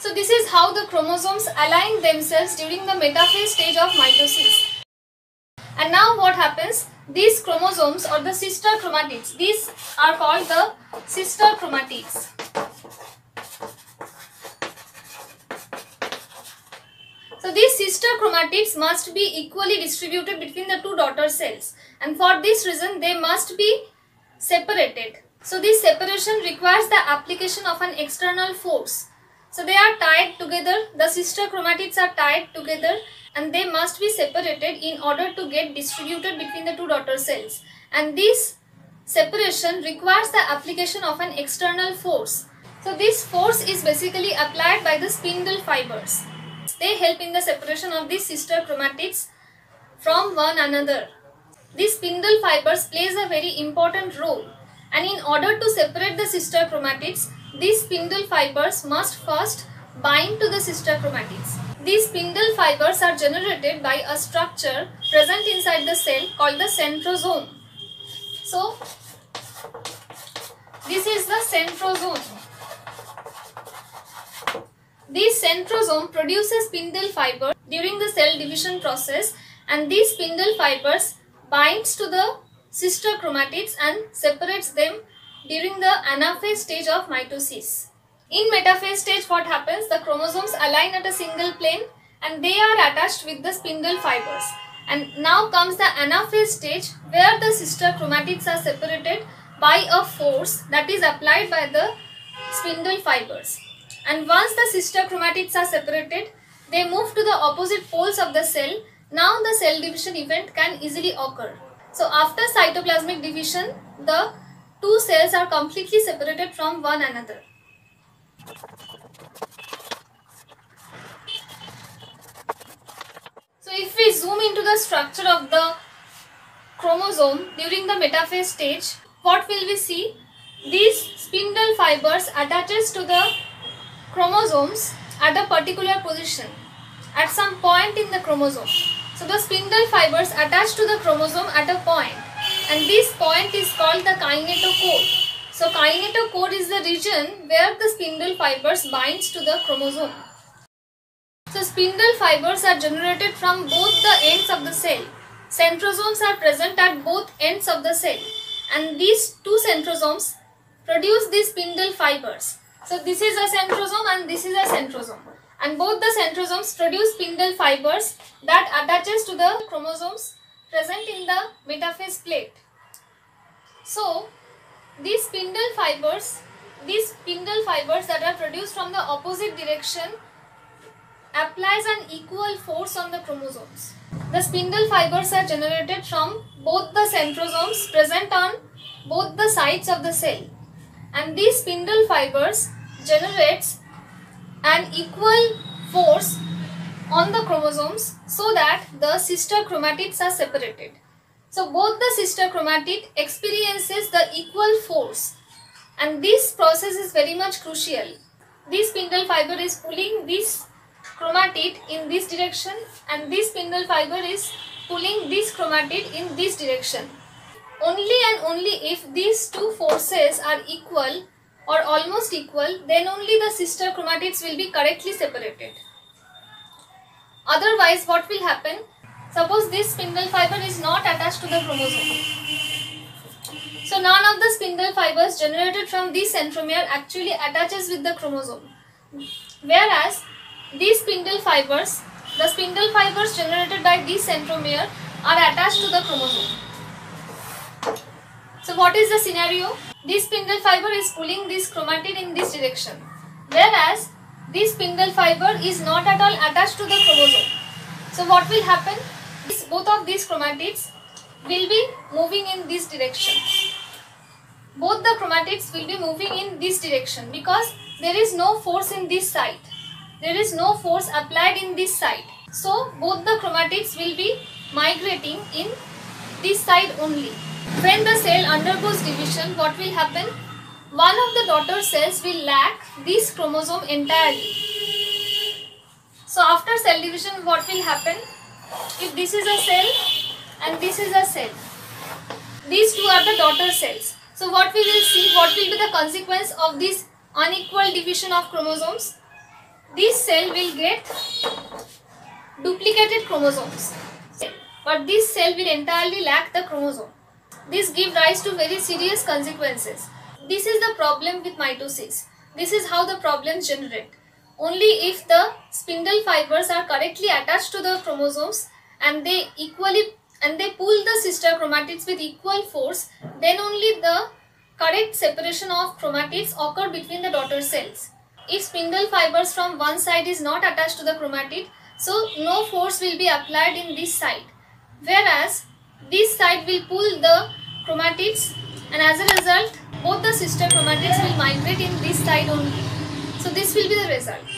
So this is how the chromosomes align themselves during the metaphase stage of mitosis. And now what happens? These chromosomes or the sister chromatids, these are called the sister chromatids. So these sister chromatids must be equally distributed between the two daughter cells, and for this reason they must be separated. So this separation requires the application of an external force. So they are tied together, the sister chromatids are tied together, and they must be separated in order to get distributed between the two daughter cells. And this separation requires the application of an external force. So this force is basically applied by the spindle fibers. They help in the separation of these sister chromatids from one another. These spindle fibers plays a very important role, and in order to separate the sister chromatids, these spindle fibers must first bind to the sister chromatids. These spindle fibers are generated by a structure present inside the cell called the centrosome. So this is the centrosome. This centrosome produces spindle fiber during the cell division process, and these spindle fibers binds to the sister chromatids and separates them during the anaphase stage of mitosis. In metaphase stage, what happens? The chromosomes align at a single plane and they are attached with the spindle fibers. And now comes the anaphase stage, where the sister chromatids are separated by a force that is applied by the spindle fibers. And once the sister chromatids are separated, they move to the opposite poles of the cell. Now the cell division event can easily occur. So after cytoplasmic division, the two cells are completely separated from one another. So if we zoom into the structure of the chromosome during the metaphase stage, what will we see? These spindle fibers attaches to the chromosomes at a particular position at some point in the chromosome. So the spindle fibers attach to the chromosome at a point, and this point is called the kinetochore. So kinetochore is the region where the spindle fibers binds to the chromosome. So spindle fibers are generated from both the ends of the cell. Centrosomes are present at both ends of the cell, and these two centrosomes produce these spindle fibers. So this is a centrosome and this is a centrosome, and both the centrosomes produce spindle fibers that attaches to the chromosomes present in the metaphase plate. So these spindle fibers that are produced from the opposite direction applies an equal force on the chromosomes. The spindle fibers are generated from both the centrosomes present on both the sides of the cell, and these spindle fibers generates an equal force on the chromosomes so that the sister chromatids are separated. So both the sister chromatid experiences the equal force, and this process is very much crucial. This spindle fiber is pulling this chromatid in this direction, and this spindle fiber is pulling this chromatid in this direction. Only and only if these two forces are equal or almost equal, then only the sister chromatids will be correctly separated. Otherwise, what will happen? Suppose this spindle fiber is not attached to the chromosome. So none of the spindle fibers generated from this centromere actually attaches with the chromosome. Whereas these spindle fibers, the spindle fibers generated by this centromere are attached to the chromosome. So what is the scenario? This spindle fiber is pulling this chromatid in this direction, whereas this spindle fiber is not at all attached to the chromosome. So what will happen? Both of these chromatids will be moving in this direction. Both the chromatids will be moving in this direction because there is no force in this side. There is no force applied in this side. So both the chromatids will be migrating in this side only. When the cell undergoes division, what will happen? One of the daughter cells will lack this chromosome entirely. So after cell division, what will happen? If this is a cell and this is a cell, these two are the daughter cells. So what we will see, what will be the consequence of this unequal division of chromosomes? this cell will get duplicated chromosomes, but this cell will entirely lack the chromosome. This gives rise to very serious consequences. This is the problem with mitosis. This is how the problems generate. Only if the spindle fibers are correctly attached to the chromosomes and they pull the sister chromatids with equal force, then only the correct separation of chromatids occur between the daughter cells. If spindle fibers from one side is not attached to the chromatid, so no force will be applied in this side, whereas this side will pull the chromatids, and as a result both the sister chromatids will migrate in this side only. So this will be the result.